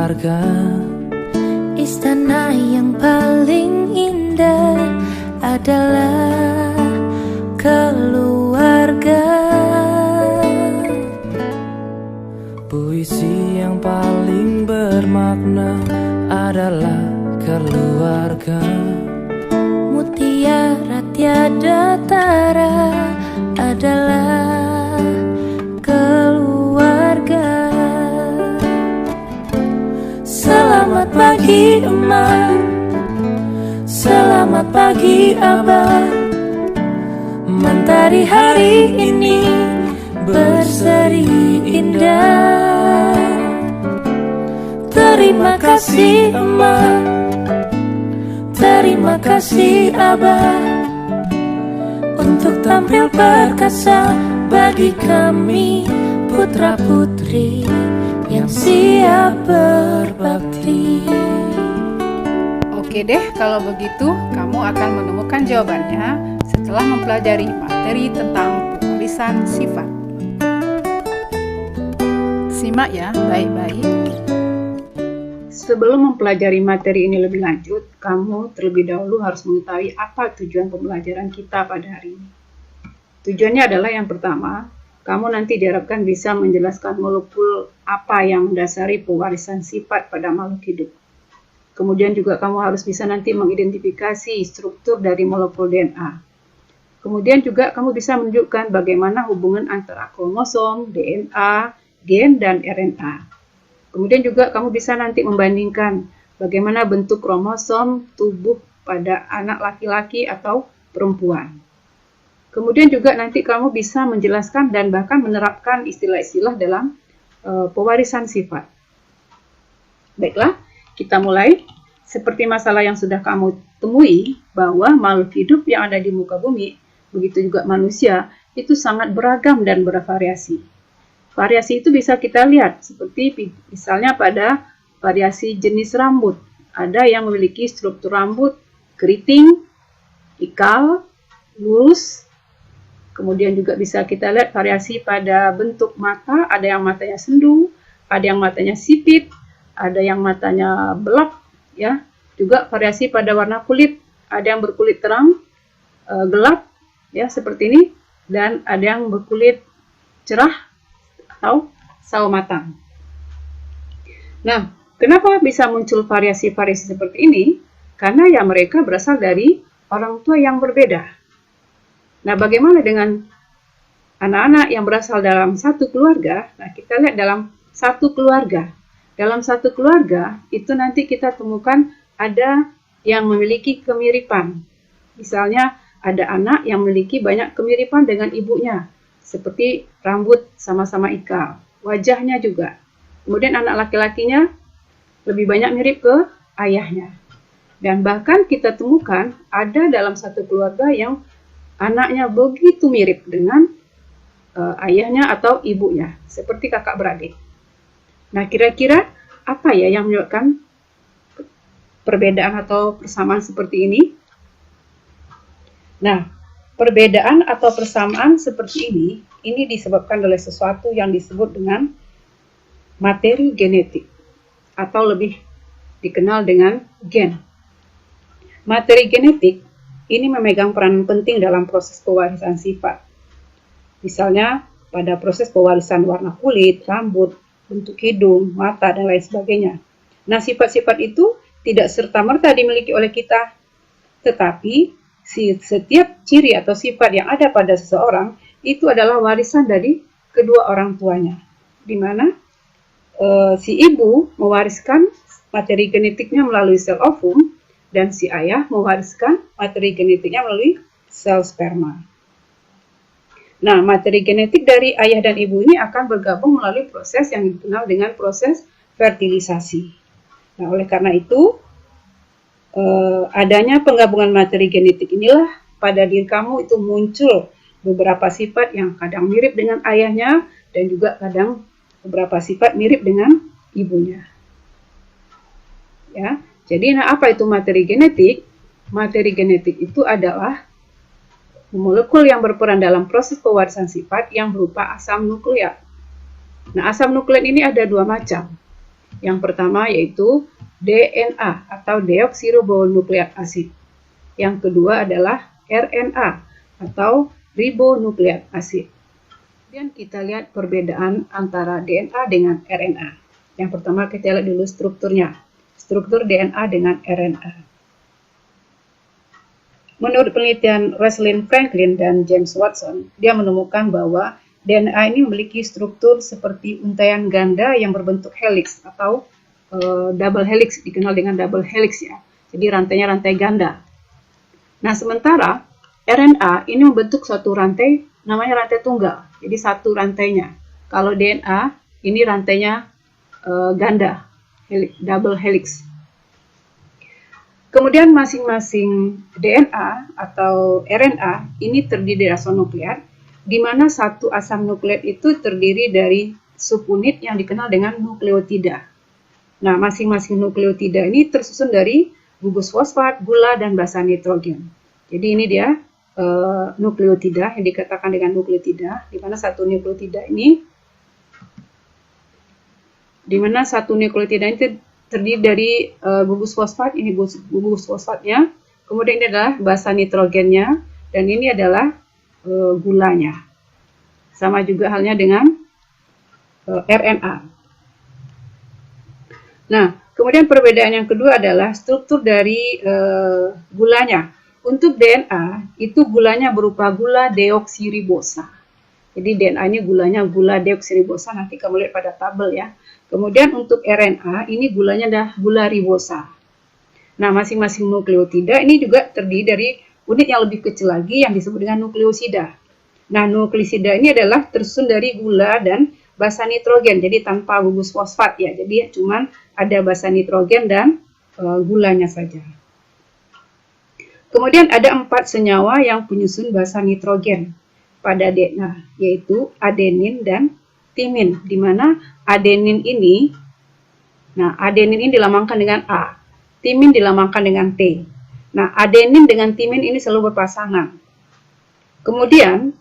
keluarga. Istana yang paling indah adalah keluarga. Puisi yang paling bermakna adalah keluarga. Mutiara tiada tara adalah keluarga. Selamat pagi emak, selamat pagi abah. Mentari hari ini berseri indah. Terima kasih emak, terima kasih abah, untuk tampil perkasa bagi kami putra putri yang siap berbakti. Oke deh, kalau begitu kamu akan menemukan jawabannya setelah mempelajari materi tentang pewarisan sifat. Simak ya baik-baik. Sebelum mempelajari materi ini lebih lanjut, kamu terlebih dahulu harus mengetahui apa tujuan pembelajaran kita pada hari ini. Tujuannya adalah yang pertama, kamu nanti diharapkan bisa menjelaskan molekul apa yang mendasari pewarisan sifat pada makhluk hidup. Kemudian juga kamu harus bisa nanti mengidentifikasi struktur dari molekul DNA. Kemudian juga kamu bisa menunjukkan bagaimana hubungan antara kromosom, DNA, gen, dan RNA. Kemudian juga kamu bisa nanti membandingkan bagaimana bentuk kromosom tubuh pada anak laki-laki atau perempuan. Kemudian juga nanti kamu bisa menjelaskan dan bahkan menerapkan istilah-istilah dalam pewarisan sifat. Baiklah, kita mulai. Seperti masalah yang sudah kamu temui, bahwa makhluk hidup yang ada di muka bumi, begitu juga manusia, itu sangat beragam dan bervariasi. Variasi itu bisa kita lihat, seperti misalnya pada variasi jenis rambut. Ada yang memiliki struktur rambut keriting, ikal, lurus. Kemudian juga bisa kita lihat variasi pada bentuk mata, ada yang matanya sendu, ada yang matanya sipit, ada yang matanya belak, ya. Juga variasi pada warna kulit, ada yang berkulit terang, gelap, ya seperti ini, dan ada yang berkulit cerah atau sawo matang. Nah, kenapa bisa muncul variasi-variasi seperti ini? Karena ya mereka berasal dari orang tua yang berbeda. Nah, bagaimana dengan anak-anak yang berasal dalam satu keluarga? Nah, kita lihat dalam satu keluarga. Dalam satu keluarga, itu nanti kita temukan ada yang memiliki kemiripan. Misalnya, ada anak yang memiliki banyak kemiripan dengan ibunya. Seperti rambut sama-sama ikal. Wajahnya juga. Kemudian anak laki-lakinya lebih banyak mirip ke ayahnya. Dan bahkan kita temukan ada dalam satu keluarga yang anaknya begitu mirip dengan ayahnya atau ibunya, seperti kakak beradik. Nah, kira-kira apa ya yang menyebabkan perbedaan atau persamaan seperti ini? Nah, perbedaan atau persamaan seperti ini disebabkan oleh sesuatu yang disebut dengan materi genetik, atau lebih dikenal dengan gen. Materi genetik ini memegang peran penting dalam proses pewarisan sifat. Misalnya, pada proses pewarisan warna kulit, rambut, bentuk hidung, mata, dan lain sebagainya. Nah, sifat-sifat itu tidak serta-merta dimiliki oleh kita, tetapi setiap ciri atau sifat yang ada pada seseorang itu adalah warisan dari kedua orang tuanya. Di mana si ibu mewariskan materi genetiknya melalui sel ovum, dan si ayah mewariskan materi genetiknya melalui sel sperma. Nah, materi genetik dari ayah dan ibu ini akan bergabung melalui proses yang dikenal dengan proses fertilisasi. Nah, oleh karena itu, adanya penggabungan materi genetik inilah pada diri kamu itu muncul beberapa sifat yang kadang mirip dengan ayahnya dan juga kadang beberapa sifat mirip dengan ibunya. Ya. Jadi, apa itu materi genetik? Materi genetik itu adalah molekul yang berperan dalam proses pewarisan sifat yang berupa asam nukleat. Nah, asam nukleat ini ada dua macam. Yang pertama yaitu DNA atau deoksiribonukleat asid. Yang kedua adalah RNA atau ribonukleat asid. Kemudian kita lihat perbedaan antara DNA dengan RNA. Yang pertama kita lihat dulu strukturnya. Struktur DNA dengan RNA. Menurut penelitian Rosalind Franklin dan James Watson, dia menemukan bahwa DNA ini memiliki struktur seperti untaian ganda yang berbentuk helix atau double helix, dikenal dengan double helix ya. Jadi rantainya rantai ganda. Nah, sementara RNA ini membentuk suatu rantai namanya rantai tunggal. Jadi satu rantainya. Kalau DNA ini rantainya ganda, double helix. Kemudian masing-masing DNA atau RNA ini terdiri dari asam nukleat, di mana satu asam nukleat itu terdiri dari subunit yang dikenal dengan nukleotida. Nah, masing-masing nukleotida ini tersusun dari gugus fosfat, gula, dan basa nitrogen. Jadi ini dia nukleotida yang dikatakan dengan nukleotida, di mana satu nukleotida ini terdiri dari gugus fosfat, ini gugus fosfatnya, kemudian ini adalah basa nitrogennya, dan ini adalah gulanya. Sama juga halnya dengan RNA. Nah, kemudian perbedaan yang kedua adalah struktur dari gulanya. Untuk DNA, itu gulanya berupa gula deoksiribosa. Jadi DNA ini gulanya gula deoksiribosa, nanti kamu lihat pada tabel ya. Kemudian untuk RNA, ini gulanya adalah gula ribosa. Nah, masing-masing nukleotida ini juga terdiri dari unit yang lebih kecil lagi yang disebut dengan nukleosida. Nah, nukleosida ini adalah tersusun dari gula dan basa nitrogen, jadi tanpa gugus fosfat ya. Jadi cuman ada basa nitrogen dan gulanya saja. Kemudian ada 4 senyawa yang penyusun basa nitrogen pada DNA, yaitu adenin dan timin, di mana adenin ini dilambangkan dengan A, timin dilambangkan dengan T. Nah, adenin dengan timin ini selalu berpasangan. Kemudian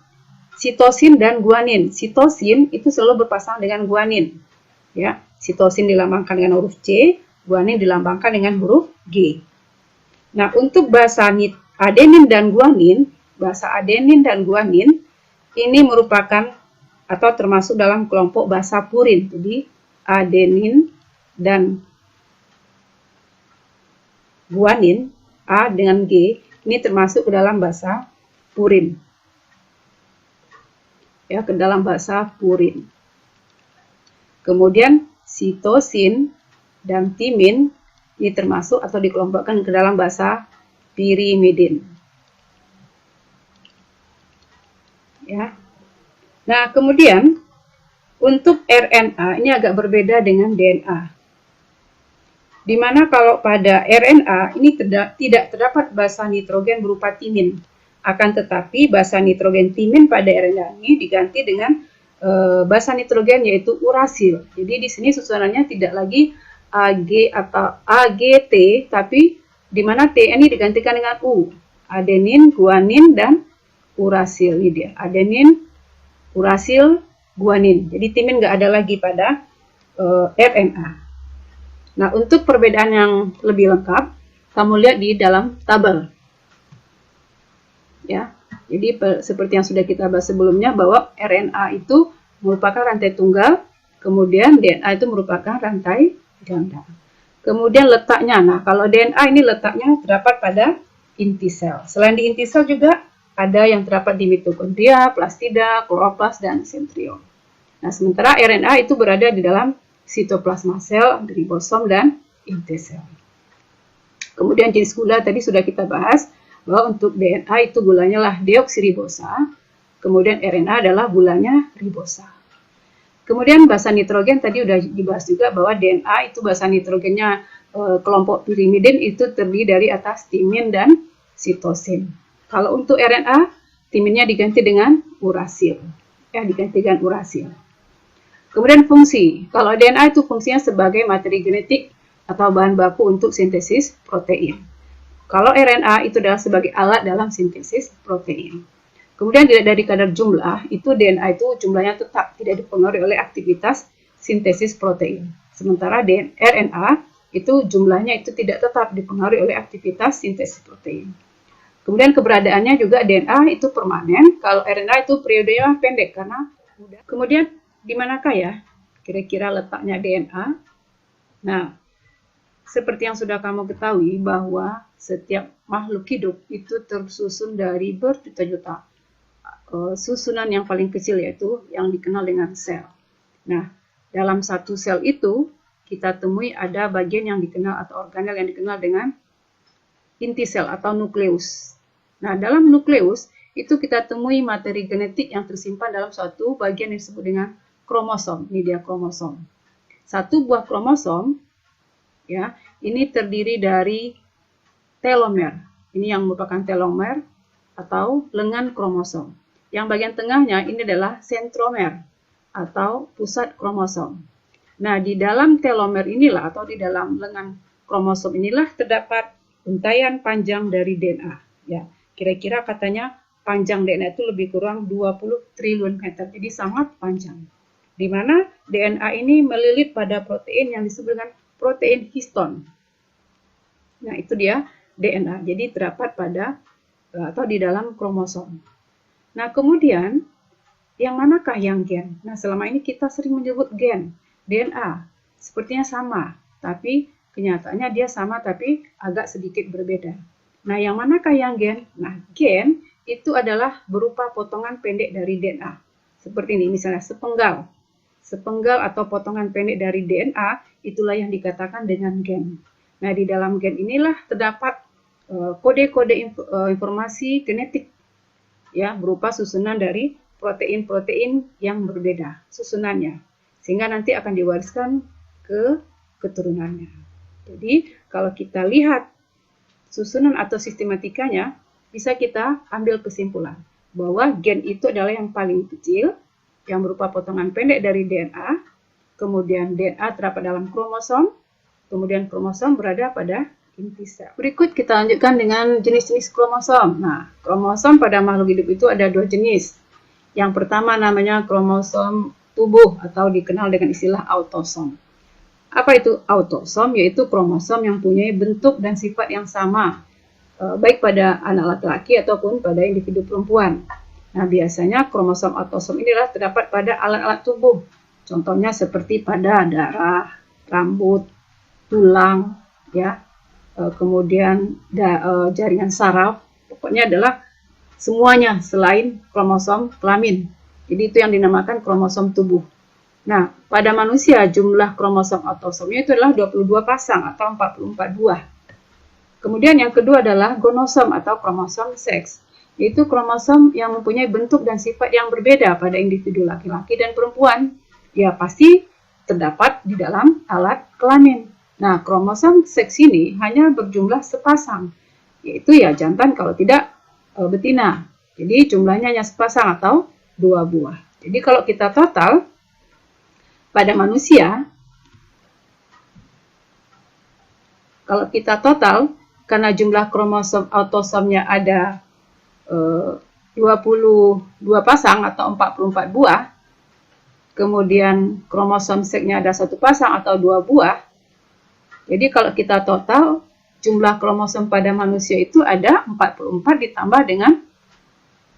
sitosin dan guanin. Sitosin itu selalu berpasangan dengan guanin. Ya, sitosin dilambangkan dengan huruf C, guanin dilambangkan dengan huruf G. Nah, untuk basa adenin dan guanin, ini merupakan atau termasuk dalam kelompok basa purin. Jadi adenin dan guanin, A dengan G, ini termasuk ke dalam basa purin. Ya, ke dalam basa purin. Kemudian sitosin dan timin ini termasuk atau dikelompokkan ke dalam basa pirimidin. Ya. Nah, kemudian untuk RNA ini agak berbeda dengan DNA. Di mana kalau pada RNA ini tidak terdapat basa nitrogen berupa timin. Akan tetapi basa nitrogen timin pada RNA ini diganti dengan basa nitrogen yaitu urasil. Jadi di sini susunannya tidak lagi AG atau AGT, tapi di mana T ini digantikan dengan U. Adenin, guanin, dan urasil. Ini dia, adenin, urasil, guanin. Jadi timin nggak ada lagi pada RNA. Nah, untuk perbedaan yang lebih lengkap, kamu lihat di dalam tabel. Ya, jadi seperti yang sudah kita bahas sebelumnya bahwa RNA itu merupakan rantai tunggal, kemudian DNA itu merupakan rantai ganda. Kemudian letaknya, nah kalau DNA ini letaknya terdapat pada inti sel. Selain di inti sel juga ada yang terdapat di mitokondria, plastida, kloroplas, dan sentriol. Nah, sementara RNA itu berada di dalam sitoplasma sel, ribosom, dan inti sel. Kemudian jenis gula tadi sudah kita bahas, bahwa untuk DNA itu gulanya lah deoksiribosa, kemudian RNA adalah gulanya ribosa. Kemudian basa nitrogen tadi udah dibahas juga bahwa DNA itu basa nitrogennya kelompok pirimidin itu terdiri dari atas timin dan sitosin. Kalau untuk RNA, timinnya diganti dengan urasil. Ya, digantikan urasil. Kemudian fungsi. Kalau DNA itu fungsinya sebagai materi genetik atau bahan baku untuk sintesis protein. Kalau RNA itu adalah sebagai alat dalam sintesis protein. Kemudian dari kadar jumlah, itu DNA itu jumlahnya tetap tidak dipengaruhi oleh aktivitas sintesis protein. Sementara RNA itu jumlahnya itu tidak tetap dipengaruhi oleh aktivitas sintesis protein. Kemudian keberadaannya juga DNA itu permanen, kalau RNA itu periodenya pendek karena mudah. Kemudian di manakah ya kira-kira letaknya DNA? Nah, seperti yang sudah kamu ketahui bahwa setiap makhluk hidup itu tersusun dari berjuta-juta susunan yang paling kecil, yaitu yang dikenal dengan sel. Nah, dalam satu sel itu kita temui ada bagian yang dikenal atau organel yang dikenal dengan inti sel atau nukleus. Nah, dalam nukleus itu kita temui materi genetik yang tersimpan dalam suatu bagian yang disebut dengan kromosom. Ini dia kromosom. Satu buah kromosom ya, ini terdiri dari telomer. Ini yang merupakan telomer atau lengan kromosom. Yang bagian tengahnya ini adalah sentromer atau pusat kromosom. Nah, di dalam telomer inilah atau di dalam lengan kromosom inilah terdapat untaian panjang dari DNA. Ya, kira-kira katanya panjang DNA itu lebih kurang 20 triliun meter. Jadi sangat panjang. Di mana DNA ini melilit pada protein yang disebut dengan protein histon. Nah, itu dia DNA. Jadi terdapat pada atau di dalam kromosom. Nah, kemudian yang manakah yang gen? Nah, selama ini kita sering menyebut gen. DNA sepertinya sama, tapi kenyataannya dia sama tapi agak sedikit berbeda. Nah, yang manakah yang gen? Nah, gen itu adalah berupa potongan pendek dari DNA. Seperti ini, misalnya sepenggal. Sepenggal atau potongan pendek dari DNA, itulah yang dikatakan dengan gen. Nah, di dalam gen inilah terdapat kode-kode informasi genetik, ya, berupa susunan dari protein-protein yang berbeda, susunannya. Sehingga nanti akan diwariskan ke keturunannya. Jadi, kalau kita lihat susunan atau sistematikanya, bisa kita ambil kesimpulan bahwa gen itu adalah yang paling kecil, yang berupa potongan pendek dari DNA, kemudian DNA terdapat dalam kromosom, kemudian kromosom berada pada inti sel. Berikut kita lanjutkan dengan jenis-jenis kromosom. Nah, kromosom pada makhluk hidup itu ada dua jenis. Yang pertama namanya kromosom tubuh atau dikenal dengan istilah autosom. Apa itu autosom? Yaitu kromosom yang punya bentuk dan sifat yang sama, baik pada anak laki-laki ataupun pada individu perempuan. Nah, biasanya kromosom autosom inilah terdapat pada alat-alat tubuh. Contohnya seperti pada darah, rambut, tulang, ya, kemudian jaringan saraf. Pokoknya adalah semuanya selain kromosom kelamin. Jadi itu yang dinamakan kromosom tubuh. Nah, pada manusia jumlah kromosom autosomnya itu adalah 22 pasang atau 44 buah. Kemudian yang kedua adalah gonosom atau kromosom seks, yaitu kromosom yang mempunyai bentuk dan sifat yang berbeda pada individu laki-laki dan perempuan. Ya, pasti terdapat di dalam alat kelamin. Nah, kromosom seks ini hanya berjumlah sepasang, yaitu ya jantan kalau tidak betina. Jadi jumlahnya hanya sepasang atau 2 buah. Jadi kalau kita total pada manusia, kalau kita total karena jumlah kromosom autosomnya ada 22 pasang atau 44 buah, kemudian kromosom seksnya ada 1 pasang atau 2 buah. Jadi kalau kita total jumlah kromosom pada manusia itu ada 44 ditambah dengan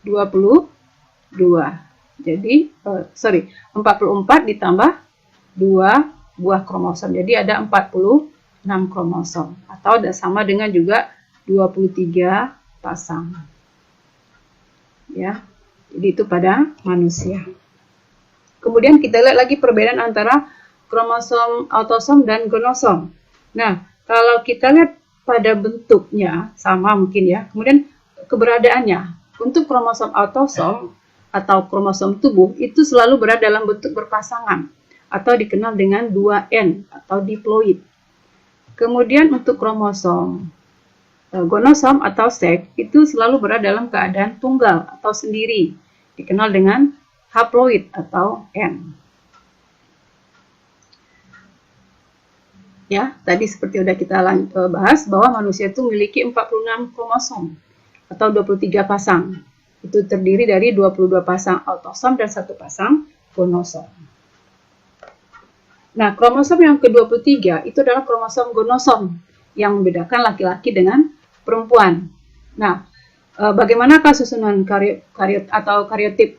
22. Jadi, 44 ditambah 2 buah kromosom. Jadi ada 46 kromosom. Atau sama dengan juga 23 pasang. Ya, jadi itu pada manusia. Kemudian kita lihat lagi perbedaan antara kromosom autosom dan gonosom. Nah, kalau kita lihat pada bentuknya sama mungkin ya. Kemudian keberadaannya. Untuk kromosom autosom atau kromosom tubuh itu selalu berada dalam bentuk berpasangan atau dikenal dengan 2N atau diploid. Kemudian untuk kromosom gonosom atau seks itu selalu berada dalam keadaan tunggal atau sendiri, dikenal dengan haploid atau N. Ya, tadi seperti sudah kita bahas bahwa manusia itu memiliki 46 kromosom atau 23 pasang. Itu terdiri dari 22 pasang autosom dan 1 pasang gonosom. Nah, kromosom yang ke-23 itu adalah kromosom gonosom yang membedakan laki-laki dengan perempuan. Nah, bagaimanakah susunan kariotip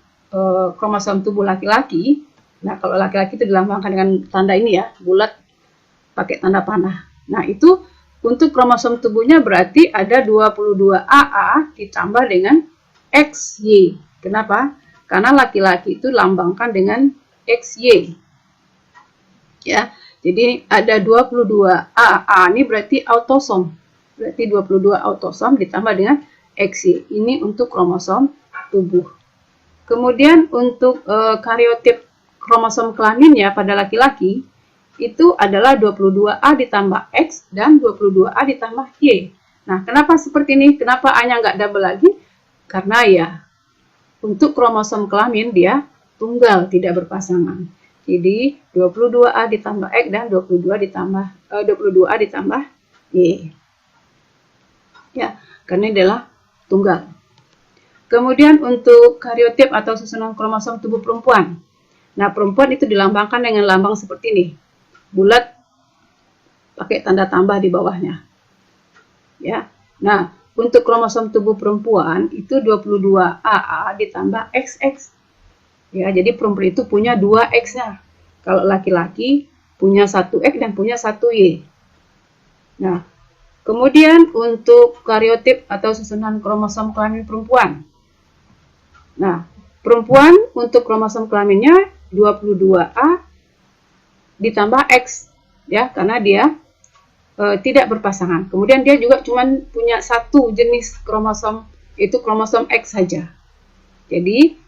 kromosom tubuh laki-laki? Nah, kalau laki-laki itu dilambangkan dengan tanda ini ya, bulat pakai tanda panah. Nah, itu untuk kromosom tubuhnya berarti ada 22 AA ditambah dengan XY. Kenapa? Karena laki-laki itu lambangkan dengan XY. Ya, jadi ada 22 AA ini berarti autosom. Berarti 22 autosom ditambah dengan XY. Ini untuk kromosom tubuh. Kemudian untuk kariotip kromosom kelamin ya pada laki-laki itu adalah 22A ditambah X dan 22A ditambah Y. Nah, kenapa seperti ini? Kenapa A-nya nggak double lagi? Karena ya, untuk kromosom kelamin dia tunggal, tidak berpasangan. Jadi 22A ditambah X dan 22A ditambah Y. Ya, karena ini adalah tunggal. Kemudian untuk kariotip atau susunan kromosom tubuh perempuan. Nah, perempuan itu dilambangkan dengan lambang seperti ini. Bulat pakai tanda tambah di bawahnya. Ya. Nah, untuk kromosom tubuh perempuan itu 22AA ditambah XX. Ya, jadi perempuan itu punya 2 X-nya. Kalau laki-laki punya 1 X dan punya 1 Y. Nah, kemudian untuk kariotip atau susunan kromosom kelamin perempuan. Nah, perempuan untuk kromosom kelaminnya 22A ditambah X. Ya, karena dia tidak berpasangan. Kemudian dia juga cuma punya 1 jenis kromosom, itu kromosom X saja. Jadi,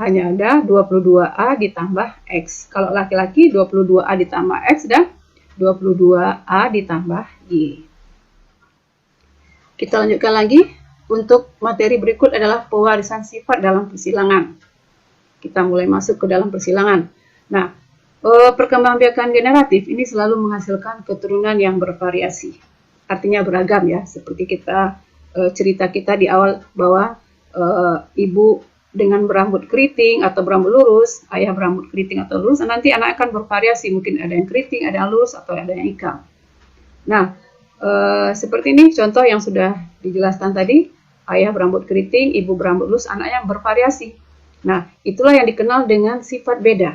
hanya ada 22A ditambah X. Kalau laki-laki 22A ditambah X dan 22A ditambah Y. Kita lanjutkan lagi. Untuk materi berikut adalah pewarisan sifat dalam persilangan. Kita mulai masuk ke dalam persilangan. Nah, perkembangbiakan generatif ini selalu menghasilkan keturunan yang bervariasi. Artinya beragam ya. Seperti cerita kita di awal bahwa ibu dengan berambut keriting atau berambut lurus, ayah berambut keriting atau lurus, nanti anak akan bervariasi, mungkin ada yang keriting, ada yang lurus, atau ada yang ikal. Nah, seperti ini contoh yang sudah dijelaskan tadi, ayah berambut keriting, ibu berambut lurus, anaknya bervariasi. Nah, itulah yang dikenal dengan sifat beda.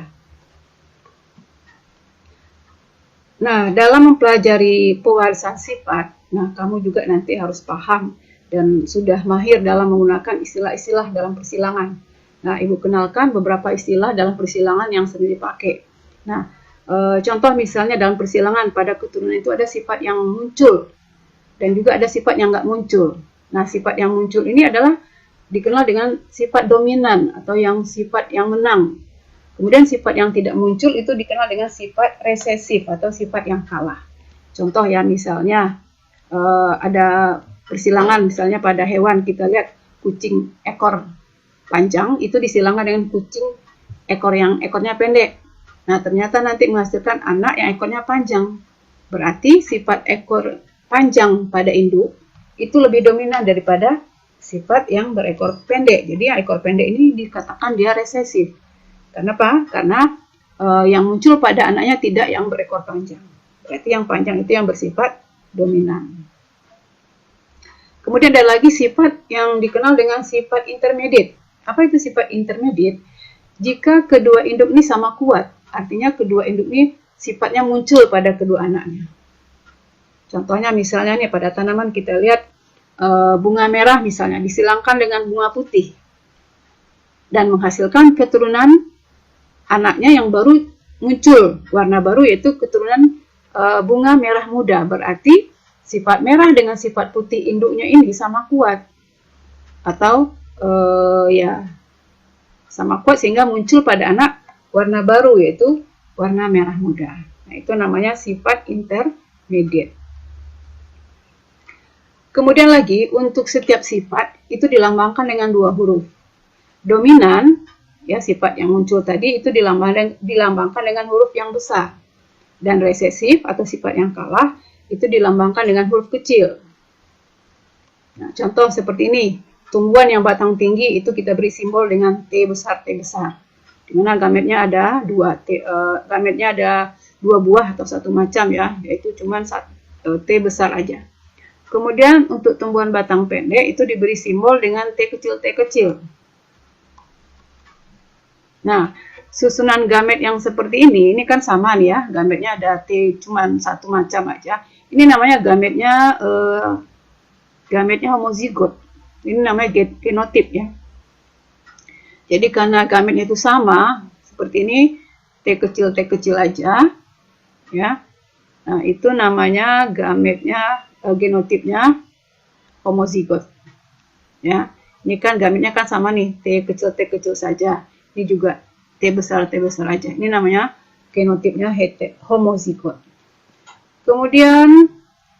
Nah, dalam mempelajari pewarisan sifat, nah kamu juga nanti harus paham dan sudah mahir dalam menggunakan istilah-istilah dalam persilangan. Nah, Ibu kenalkan beberapa istilah dalam persilangan yang sering dipakai. Nah, contoh misalnya dalam persilangan pada keturunan itu ada sifat yang muncul dan juga ada sifat yang nggak muncul. Nah, sifat yang muncul ini adalah dikenal dengan sifat dominan atau yang sifat yang menang. Kemudian sifat yang tidak muncul itu dikenal dengan sifat resesif atau sifat yang kalah. Contoh ya, misalnya ada persilangan misalnya pada hewan, kita lihat kucing ekor panjang itu disilangkan dengan kucing yang ekornya pendek. Nah, ternyata nanti menghasilkan anak yang ekornya panjang. Berarti sifat ekor panjang pada induk itu lebih dominan daripada sifat yang berekor pendek. Jadi ekor pendek ini dikatakan dia resesif. Kenapa? Karena yang muncul pada anaknya tidak yang berekor panjang. Berarti yang panjang itu yang bersifat dominan. Kemudian ada lagi sifat yang dikenal dengan sifat intermediate. Apa itu sifat intermediate? Jika kedua induk ini sama kuat, artinya kedua induk ini sifatnya muncul pada kedua anaknya. Contohnya misalnya nih pada tanaman kita lihat bunga merah misalnya disilangkan dengan bunga putih dan menghasilkan keturunan anaknya yang baru muncul warna baru, yaitu keturunan bunga merah muda. Berarti sifat merah dengan sifat putih induknya ini sama kuat atau ya sama kuat sehingga muncul pada anak warna baru, yaitu warna merah muda. Nah, itu namanya sifat intermediate. Kemudian lagi untuk setiap sifat itu dilambangkan dengan 2 huruf. Dominan ya, sifat yang muncul tadi itu dilambangkan dengan huruf yang besar. Dan resesif atau sifat yang kalah itu dilambangkan dengan huruf kecil. Nah, contoh seperti ini, tumbuhan yang batang tinggi itu kita beri simbol dengan T besar, T besar. Di mana gametnya ada 2, gametnya ada dua buah atau satu macam ya, yaitu cuma T besar aja. Kemudian untuk tumbuhan batang pendek itu diberi simbol dengan T kecil. Nah, susunan gamet yang seperti ini kan sama nih ya, gametnya ada T cuman satu macam aja. Ini namanya gametnya homozigot. Ini namanya genotip ya. Jadi karena gametnya itu sama, seperti ini T kecil aja ya. Nah, itu namanya genotipnya homozigot. Ya. Ini kan gametnya kan sama nih, T kecil saja. Ini juga T besar aja. Ini namanya genotipnya homozigot. Kemudian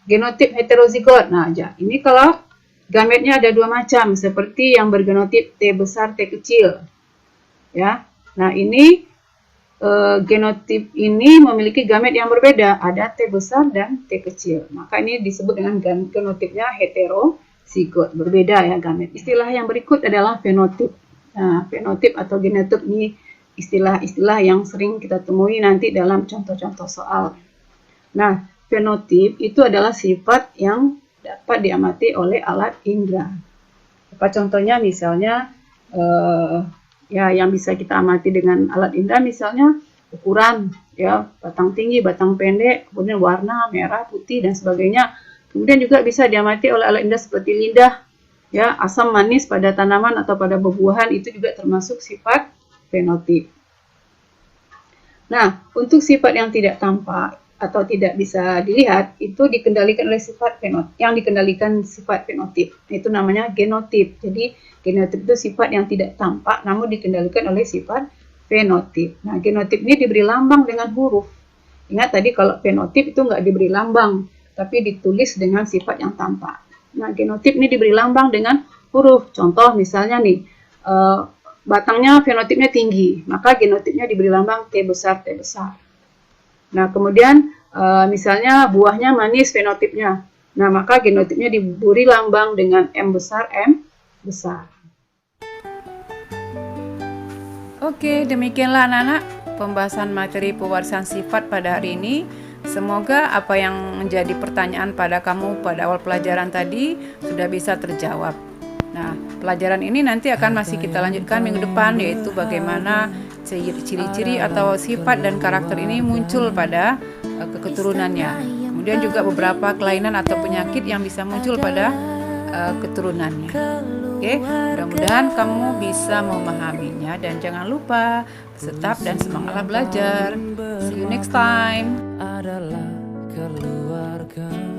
genotip heterozigot. Nah, ini kalau gametnya ada dua macam, seperti yang bergenotip T besar, T kecil. Ya. Nah, ini genotip ini memiliki gamet yang berbeda, ada T besar dan T kecil. Maka ini disebut dengan genotipnya heterozigot, berbeda ya gamet. Istilah yang berikut adalah fenotip. Nah, fenotip atau genotip ini istilah-istilah yang sering kita temui nanti dalam contoh-contoh soal. Nah, fenotip itu adalah sifat yang dapat diamati oleh alat indera. Apa contohnya? Misalnya ya yang bisa kita amati dengan alat indera, misalnya ukuran ya, batang tinggi, batang pendek, kemudian warna merah, putih dan sebagainya. Kemudian juga bisa diamati oleh alat indera seperti lidah ya, asam manis pada tanaman atau pada buah-buahan, itu juga termasuk sifat fenotip. Nah, untuk sifat yang tidak tampak atau tidak bisa dilihat itu dikendalikan oleh sifat fenotip. Yang dikendalikan sifat fenotip itu namanya genotip. Jadi genotip itu sifat yang tidak tampak namun dikendalikan oleh sifat fenotip. Nah, genotip ini diberi lambang dengan huruf. Ingat tadi kalau fenotip itu nggak diberi lambang, tapi ditulis dengan sifat yang tampak. Nah, genotip ini diberi lambang dengan huruf. Contoh misalnya nih, batangnya fenotipnya tinggi, maka genotipnya diberi lambang T besar. Nah, kemudian misalnya buahnya manis fenotipnya. Nah, maka genotipnya diberi lambang dengan M besar. Oke, demikianlah anak-anak pembahasan materi pewarisan sifat pada hari ini. Semoga apa yang menjadi pertanyaan pada kamu pada awal pelajaran tadi sudah bisa terjawab. Nah, pelajaran ini nanti akan masih kita lanjutkan minggu depan, yaitu bagaimana ciri-ciri atau sifat dan karakter ini muncul pada keturunannya. Kemudian juga beberapa kelainan atau penyakit yang bisa muncul pada keturunannya. Oke, mudah-mudahan kamu bisa memahaminya dan jangan lupa tetap dan semangatlah belajar. See you next time. Adalah keluarga.